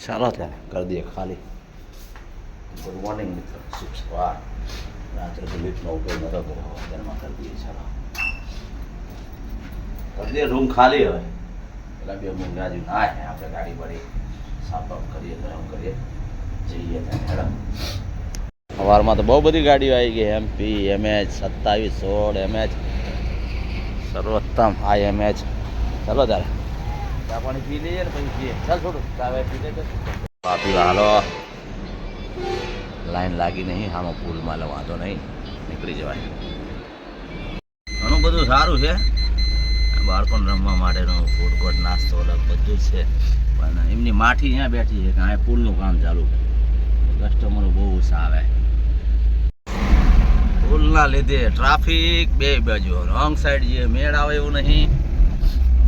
ચાલો ત્યારે કરી દઈએ ખાલી. ગુડ મોર્નિંગ મિત્રો, શુભ સવાર. રાત્રે તો લિફ્ટનો ઉપયોગ નતો કર્યો, અત્યારમાં કરી દઈએ. ચાલો કરી દઈએ, રૂમ ખાલી હવે. પેલા બે મંગાજુ ના હે, આપણે ગાડી વાળી સાફ બાફ કરીએ, ગરમ કરીએ, જઈએ ત્યાં મેડમ. સવારમાં તો બહુ બધી ગાડીઓ આવી ગઈ. MP, MH 27, 16, MH સર્વોત્તમ, IMH. ચાલો ત્યારે ચા પાણી પી લઈએ ને પછી પીએ. ચાલ થોડું ચા પી લઈએ. બાપી હાલો, લાઈન લાગી નહીં, આમાં પુલમાં લે, વાંધો નહીં, નીકળી જવાય. ઘણું બધું સારું છે, બાળકોને રમવા માટેનો ફૂડ કોર્ટ, નાસ્તો અલગ બધું જ છે. પણ એમની માઠી અહીંયા બેઠી છે કે આ પુલનું કામ ચાલુ, કસ્ટમરો બહુ ઓછા આવે. પુલના લીધે ટ્રાફિક બે બાજુ, રોંગ સાઈડ જે મેળ આવે એવું નહીં.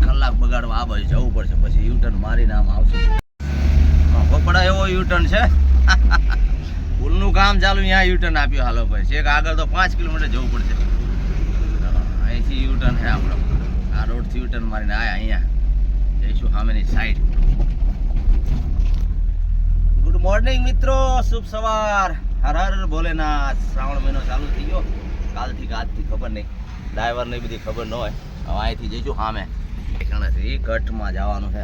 કલાક બગાડવા આ બાજુ જવું પડશે, પછી યુટર્ન મારીને આમ આવશે. કપડા એવો યુટર્ન છે, પુલનું કામ ચાલુ, અહીંયા યુટર્ન આપ્યો. હાલો ભાઈ, છેક આગળ તો 5 કિલોમીટર જવું પડશે. અહીંથી યુટર્ન છે આપણો, આ રોડથી યુટર્ન મારીને અહીંયા જઈશું સામેની સાઈડ. ગુડ મોર્નિંગ મિત્રો, શુભ સવાર. હર હર ભોલેનાથ. શ્રાવણ મહિનો ચાલુ થઈ ગયો, કાલથી કે આજથી ખબર નહીં, ડ્રાઈવરને બધી ખબર ન હોય. હવે અહીંથી જઈશું સામે કચ્છમાં જવાનું છે.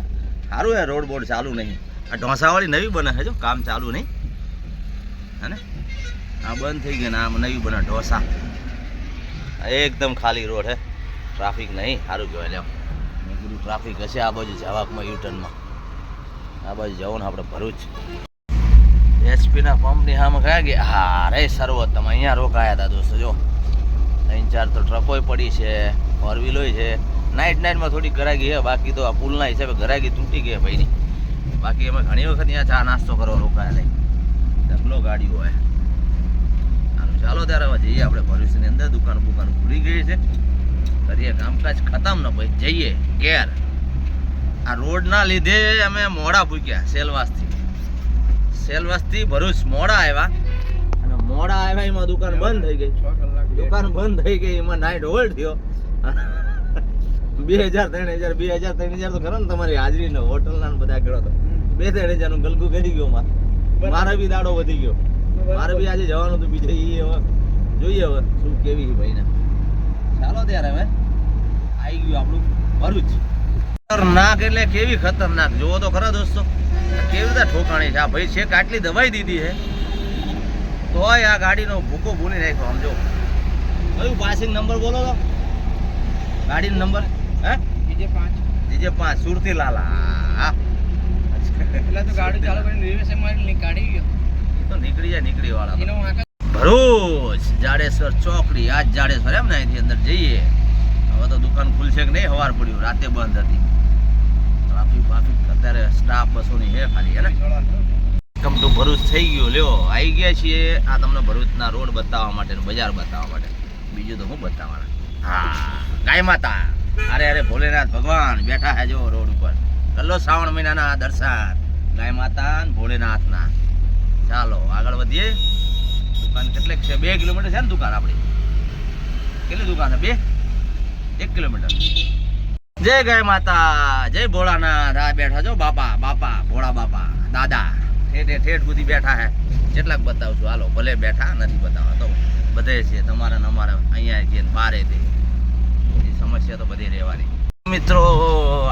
સારું હે, રોડ બોર્ડ ચાલુ નહીં. આ ઢોસાવાળી નવી બને છે, જો કામ ચાલુ નહીં હે ને. આ બંધ થઈ ગઈ ને આમ નવી બને ઢોસા. એકદમ ખાલી રોડ હે, ટ્રાફિક નહીં. સારું કહેવાય. લ્યો, મેં કીધું ટ્રાફિક હશે આ બાજુ જવાકમાં, યુટર્નમાં આ બાજુ જવું ને આપણે ભરૂચ. HP ના પંપની સામે કયા ગયા? હા રે સર્વોત્તમ, અહીંયા રોકાયા હતા દોસ્તો. જો 3-4 તો ટ્રકોય પડી છે, 4 વ્હીલોય છે. નાઇટમાં થોડી ગરાગી છે, બાકી તો આ પુલના હિસાબે ગરાગી તૂટી ગઈ ભાઈની. બાકી અમે ઘણી વખત અહીંયા ચા નાસ્તો કરવા રોકાયા નહીં, ઢગલો ગાડીઓ હોય. ચાલો ત્યારે હવે જઈએ આપણે ભરૂચની અંદર. દુકાન ખુલી ગઈ છે, કરીએ કામકાજ ખતમ ને ભાઈ જઈએ ઘેર. આ રોડના લીધે અમે મોડા પૂગ્યા સેલવાસથી ભરૂચ મોડા આવ્યા. અને મોડા આવ્યા એમાં દુકાન બંધ થઈ ગઈ. એમાં નાઇટ હોલ્ડ થયો. 2000-3000 તો ખરો ને તમારી હાજરીનો, હોટલના બધા ગયો તો 2-3 હજારનું ગલકું કરી ગયો. મારા બી દાડો વધી ગયો. મારે બી આજે જવાનું હતું બીજે. હવે જોઈએ હવે શું કેવી ભાઈ ને. ચાલો ત્યારે હવે આવી ગયું આપણું ભરૂચ. ખતરનાક એટલે કેવી ખતરનાક, જોવો તો ખરા દોસ્તો, કેવી રીતે ઠોકાણી છે. આ ભાઈ છે આટલી દવાઈ દીધી છે તોય આ ગાડીનો ભૂકો ભૂલી નાખ્યો. સમજો કયું પાસિંગ નંબર બોલો તો, ગાડીનો નંબર હે DJ5 સુરતી લાલા. એટલે તો ગાડી ચાલુ કરીને રિવર્સ મારી કાઢી ગયો. તો નીકળી વાળા. ભરૂચ જાડેશ્વર ચોકડી, આજ જાડેશ્વર એમ ને, અહીંથી અંદર જઈએ. હવે તો દુકાન ખુલશે કે નહીં, સવાર પડ્યું, રાતે બંધ હતી. ટ્રાફિક અત્યારે સ્ટાફ બસોની હે ખાલી, હે ને. વેલકમ ટુ ભરૂચ થઈ ગયું. લ્યો આવી ગયા છીએ આ તમને ભરૂચના રોડ બતાવવા માટે, બજાર બતાવવા માટે. બીજું તો હું બતાવવાના. હા, ગાય માતા, અરે ભોલેનાથ ભગવાન બેઠા હે જો રોડ ઉપર. કલ્લો શ્રાવણ મહિનાના દર્શન ગાય માતા ભોલેનાથના. ચાલો આગળ વધીએ. દુકાન કેટલેક છે? 2 કિલોમીટર છે ને દુકાન આપણી. કેટલી દુકાન છે? 1 કિલોમીટર. જય ગાય માતા, જય ભોળાનાથ. આ બેઠા જો બાપા ભોળા બાપા દાદા, ઠેઠ બધી બેઠા હે. કેટલાક બતાવશું, હાલો. ભલે બેઠા નથી બતાવવા તો બધે છે, તમારે ને અમારે અહીંયા છે, બારે તે સમસ્યા તો બધી રહેવાની. મિત્રો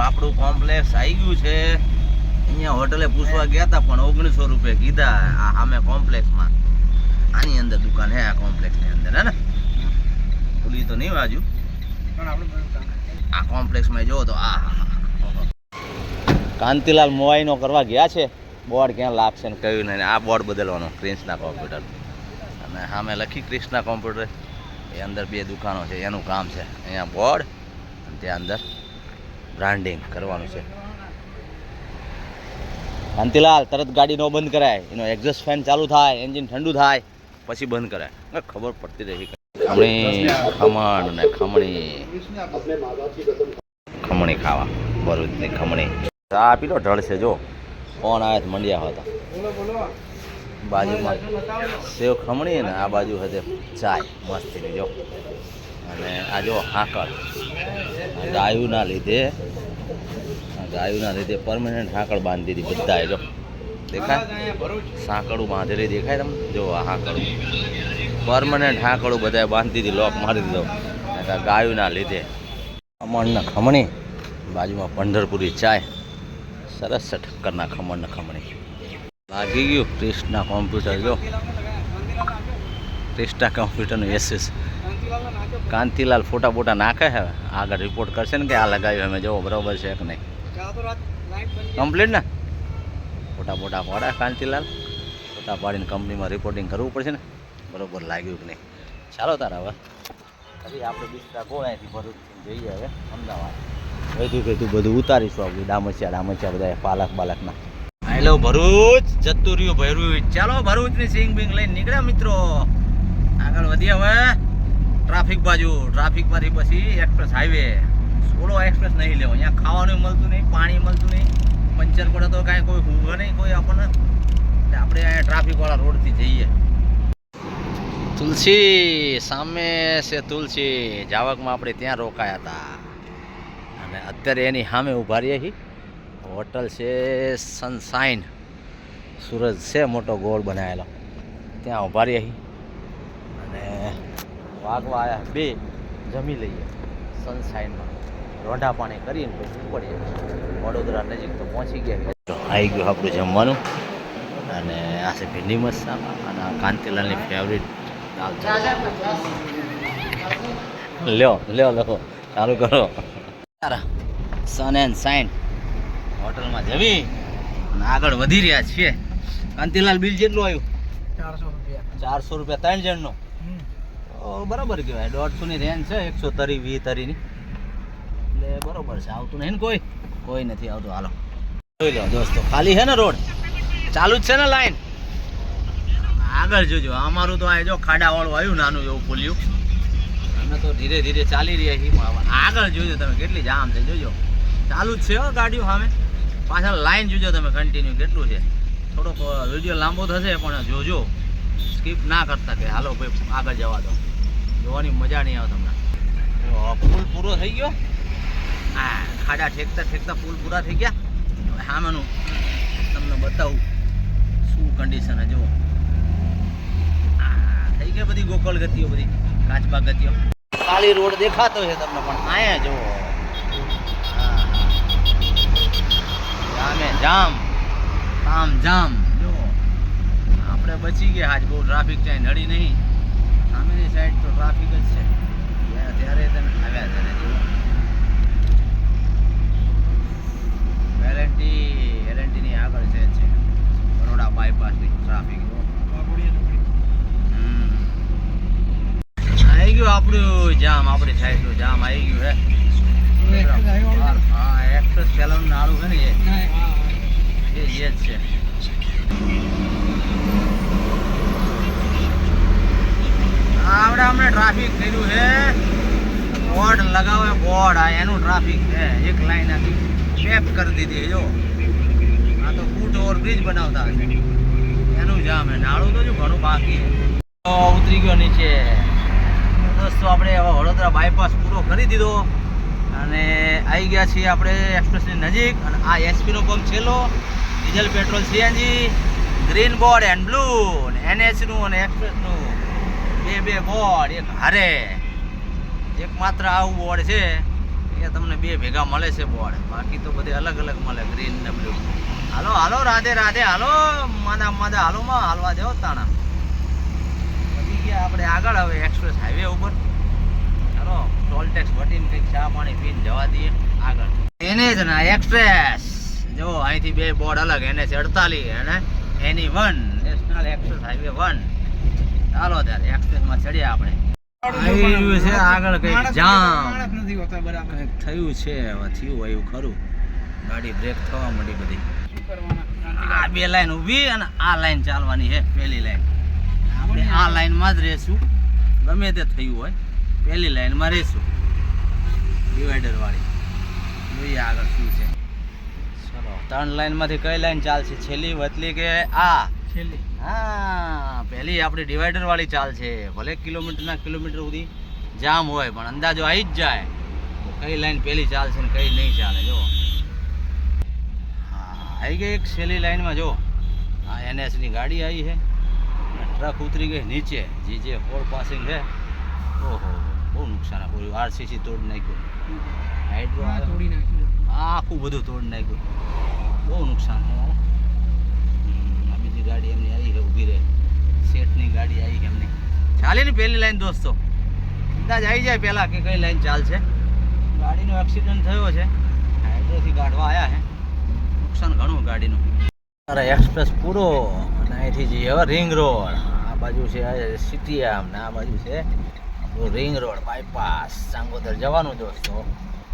આપણું કોમ્પ્લેક્સ આવી ગયું છે. અહીંયા હોટલે પૂછવા ગયા હતા પણ 1900 રૂપિયા કીધા. આ સામે કોમ્પ્લેક્સમાં, આની અંદર દુકાન હે, આ કોમ્પ્લેક્સની અંદર હે ને. ખુલી તો નહીં બાજુ, આ કોમ્પ્લેક્સમાં જો તો આ કાંતિલાલ મોવાઈનો કરવા ગયા છે. બોર્ડ ક્યાં લાગશે ને કયું નહીં. આ બોર્ડ બદલવાનો, ક્રિષ્ના કોમ્પ્યુટર. અને સામે લખી ક્રિષ્ના કોમ્પ્યુટર. એ અંદર 2 દુકાનો છે, એનું કામ છે. અહીંયા બોર્ડ અને ત્યાં અંદર બ્રાન્ડિંગ કરવાનું છે. કાંતિલાલ તરત ગાડી નો બંધ કરાય, એનો એક્ઝોસ્ટ ફેન ચાલુ થાય, એન્જિન ઠંડુ થાય પછી બંધ કરાય. ખબર પડતી રહી. ખમણ ને ખમણી ખાવા, ભરૂચની ખમણી. ચા પીલો ઢળ છે. જો ફોન આવે મંડ્યા હતા. બાજુમાં સેવ ખમણી ને આ બાજુ હતી ચાય મસ્તીની. જો અને આ જો હાકળ, ગાયુના લીધે પરમેનન્ટ હાકળ બાંધી દીધી બધાએ. જો દેખાય સાંકળું બાંધેલી દેખાય તમને જો આ હાંકળું પરમનન્ટ હાંકળું બધાએ બાંધી દીધી લોક મારી દીધો ગાયોના લીધે ખમણના ખમણી બાજુમાં પંઢરપુરી ચાય સરસ છે ઠક્કરના ખમણના ખમણી લાગી ગયું ક્રિષ્ના કોમ્પ્યુટર જો ક્રિષ્ના કોમ્પ્યુટરનું એસએસ કાંતિલાલ ફોટા બોટા નાખે છે આગળ રિપોર્ટ કરશે ને કે આ લગાવ્યું અમે જો બરાબર છે કે નહીં કમ્પ્લીટ ને ફોટા બોટા પાડે કાંતિલાલ ફોટા પાડીને કંપનીમાં રિપોર્ટિંગ કરવું પડશે ને બરાબર લાગ્યું કે નહીં ચાલો તાર હવે હજી આપણે બિસ્તરા ગો અહીંથી ભરૂચથી જઈએ હવે અમદાવાદ વધુ બધું ઉતારીશું આપણે ડામચિયા બધા પાલક બાલકના હેલો ભરૂચ જતું રહ્યું ભરૂચ ચાલો ભરૂચની સિંગ બિંગ લઈને નીકળ્યા મિત્રો આગળ વધીએ હવે ટ્રાફિક બાજુ ટ્રાફિકમાંથી પછી એક્સપ્રેસ હાઈવે સોલો એક્સપ્રેસ નહીં લેવો અહીંયા ખાવાનું મળતું નહીં પાણી મળતું નહીં પંચર પડે તો કાંઈ કોઈ ઊંઘે નહીં કોઈ આપણને એટલે આપણે અહીંયા ટ્રાફિકવાળા રોડથી જઈએ તુલસી સામે છે તુલસી જાવકમાં આપણે ત્યાં રોકાયા હતા અને અત્યારે એની સામે ઊભા રહીએ છીએ હોટલ છે સનશાઇન સુરત છે મોટો ગોળ બનાવેલો ત્યાં ઊભા રહીએ છીએ અને વાગવા આવ્યા બે જમી લઈએ સનશાઇનમાં રોઢા પાણી કરીને પછી પડીએ વડોદરા નજીક તો પહોંચી ગયા આવી ગયું આપણું જમવાનું અને આ છે ભીંડી મસાલા અને આ કાંતિલાલની ફેવરિટ દાલ લ્યો ચાલુ કરો સન એન્ડ શાઇન હોટલમાં જમી અને આગળ વધી રહ્યા છીએ કાંતિલાલ બિલ જેટલું આવ્યું 400 રૂપિયા 3 જણનું બરાબર કહેવાય 150 ની રેન્જ છે 130 20 ની એટલે બરોબર છે આવતું નહીં ને કોઈ નથી આવતું હાલો જોઈ લો દોસ્તો ખાલી છે ને રોડ ચાલુ જ છે ને લાઈન આગળ જોજો અમારું તો આ જો ખાડાવાળું આવ્યું નાનું એવું પુલિયું અમે તો ધીરે ધીરે ચાલી રહ્યા છીએ આગળ જોજો તમે કેટલી જામ છે જોજો ચાલુ જ છે હો ગાડીઓ સામે પાછળ લાઈન જોજો તમે કન્ટિન્યુ કેટલું છે થોડોક વિડીયો લાંબો થશે પણ જોજો સ્કીપ ના કરતા કે હાલો ભાઈ આગળ જવા દો જોવાની મજા નહીં આવે તમને પુલ પૂરો થઈ ગયો હા ખાડા ઠેકતા પુલ પૂરા થઈ ગયા હવે સામેનું તમને બતાવું શું કન્ડિશન છે જુઓ થઈ ગઈ બધી ગોકળ ગતિઓ બધી કાચબા ગતિઓ ખાલી રોડ દેખાતો છે તમને પણ આયા જુઓ જામ જુઓ આપણે બચી ગયા આજ બહુ ટ્રાફિક છે નડી નહીં સામેની સાઈડ તો ટ્રાફિક જ છે ત્યારે તમે આવ્યા ત્યારે જુઓ એલએનટીની આગળ છે બરોડા બાયપાસની ટ્રાફિક આવી ગયું આપણું જામ આપણી સાઈડનું જામ આવી ગયું હે હા એક્સપ્રેસ સેલન નાળું છે ને એ જ છે આપણે અમને ટ્રાફિક કર્યું છે બોર્ડ લગાવે બોર્ડ આ એનું ટ્રાફિક છે એક લાઈન આખી પેક કરી દીધી જો આ તો ફૂટ ઓવર બ્રિજ બનાવતા હશે એનું જામ છે નાળું તો જો ઘણું બાકી છે ઉતરી ગયો નીચે દોસ્તો આપણે હવે વડોદરા બાયપાસ પૂરો કરી દીધો અને આવી ગયા છીએ આપણે એક્સપ્રેસની નજીક અને આ એસપીનો પંપ છેલ્લો diesel petrol CNG green board and blue એનએચનું અને એક્સપ્રેસનું બે બોર્ડ એક હારે એક માત્ર આવું બોર્ડ છે એ તમને બે ભેગા મળે છે બોર્ડ બાકી તો બધે અલગ અલગ મળે ગ્રીન ને બ્લુ હાલો રાધે હાલો માદા હાલોમાં હાલવા દેવો તાણા આપણે આગળ હવે એક્સપ્રેસ હાઈવે ઉપર ચાલો ટોલ ટેક્સ ભટીને કંઈક ચા પાણી પીને જવા દઈએ આગળ એને જ ના એક્સપ્રેસ જો અહીંથી બે બોર્ડ અલગ NH 48 અને NE1 નેશનલ એક્સપ્રેસ હાઈવે 1 ચાલો ત્યારે એક્સપ્રેસમાં ચડીએ આપણે આવી છે આગળ કંઈક જામ કંઈક થયું છે હવે થયું એવું ખરું ગાડી બ્રેક થવા માંડી બધી આ બે લાઈન ઊભી અને આ લાઈન ચાલવાની છે પહેલી લાઈન આપણે આ લાઈનમાં જ રહેશું ગમે તે થયું હોય પહેલી લાઈનમાં રહેશું ડિવાઈડર વાળી જોઈએ આગળ શું છે ચલો 3 લાઈનમાંથી કઈ લાઈન ચાલશે છેલ્લી વતલી કે આ છેલ્લી હા પહેલી આપણી ડિવાઈડર વાળી ચાલશે ભલે કિલોમીટર સુધી જામ હોય પણ અંદાજો આવી જ જાય કઈ લાઈન પહેલી ચાલશે ને કઈ નહીં ચાલે જો હા આવી ગઈ એક છેલ્લી લાઈનમાં જો આ એનએસની ગાડી આવી છે, ટ્રક ઉતરી ગઈ નીચે, જે ફોર પાસિંગ છે. ઓહો, બહુ નુકસાન કર્યું. આરસીસી તોડી નાખ્યું, હાઇડ્રો તોડી નાખ્યું, આખું બધું તોડી નાખ્યું. બહુ નુકસાન છે. આ બીજી ગાડી એમની આવી છે, ઊભી રહે. શેઠની ગાડી આવી છે એમની. ચાલે ને પહેલી લાઈન દોસ્તો, અંદાજ આવી જાય પહેલાં કે કઈ લાઈન ચાલશે. ગાડીનો એક્સિડન્ટ થયો છે, હાઇડ્રોથી કાઢવા આવ્યા છે. નુકસાન ઘણું ગાડીનું. અરે એક્સપ્રેસ પૂરો, અને અહીંથી જઈએ હવે રિંગ રોડ. આ બાજુ છે સીટીએમ ને આ બાજુ છે રિંગ રોડ બાયપાસ. ચાંગોદર જવાનું દોસ્તો,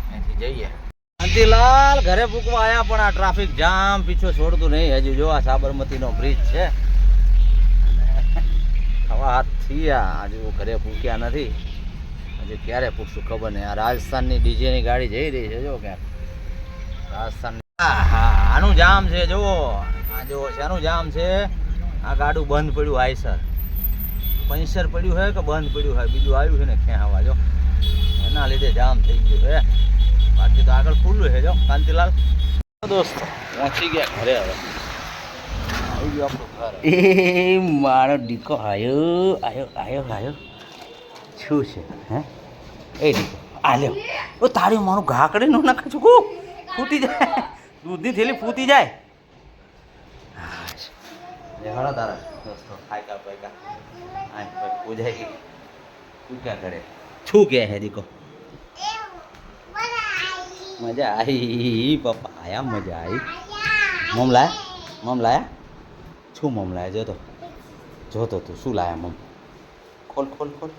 અહીંથી જઈએ. શાંતિલાલ ઘરે પૂકવા આવ્યા, પણ આ ટ્રાફિક જામ પીછો છોડતું નહીં. હજુ જો આ સાબરમતીનો બ્રિજ છે, હવા હાથ થયા, હજુ ઘરે પૂક્યા નથી. હજી ક્યારે પૂછશું ખબર નહીં. આ રાજસ્થાનની ડીજેની ગાડી જઈ રહી છે, જો ક્યાંક રાજસ્થાન. હા, આનું જામ છે જુઓ, આ જુઓ શાનું જામ છે. આ ગાડું બંધ પડ્યું, આઈસર પંચર પડ્યું હોય કે બંધ પડ્યું હોય, બીજું આવ્યું છે ને ખેંચવા, જો એના લીધે જામ થઈ ગયું છે. બાકી તો આગળ ખુલ્લું છે. જો કાંતિલાલ દોસ્તો પહોંચી ગયા ઘરે. હવે આવી ગયું આપણું ઘર. એ મારો દીકો આયો આયો આયો આયો. શું છે હે એ દીકો? આ લ્યો, ઓ તારી મારું ઘાકડી નો નાખે છું, ફૂટી જાય, દૂધની થેલી ફૂટી જાય. હળો તારા દોસ્તો ખાયકા પાયકા પૂજાઈ ગઈ. તું ક્યાં કરે? શું કે હે દીકો? મજા આવી પપ્પા આયા, મજા આવી. મમ લાયા શું મમ લાયા? જોતો તું શું લાયા મમ? ખોલ ખોલ ખોલ.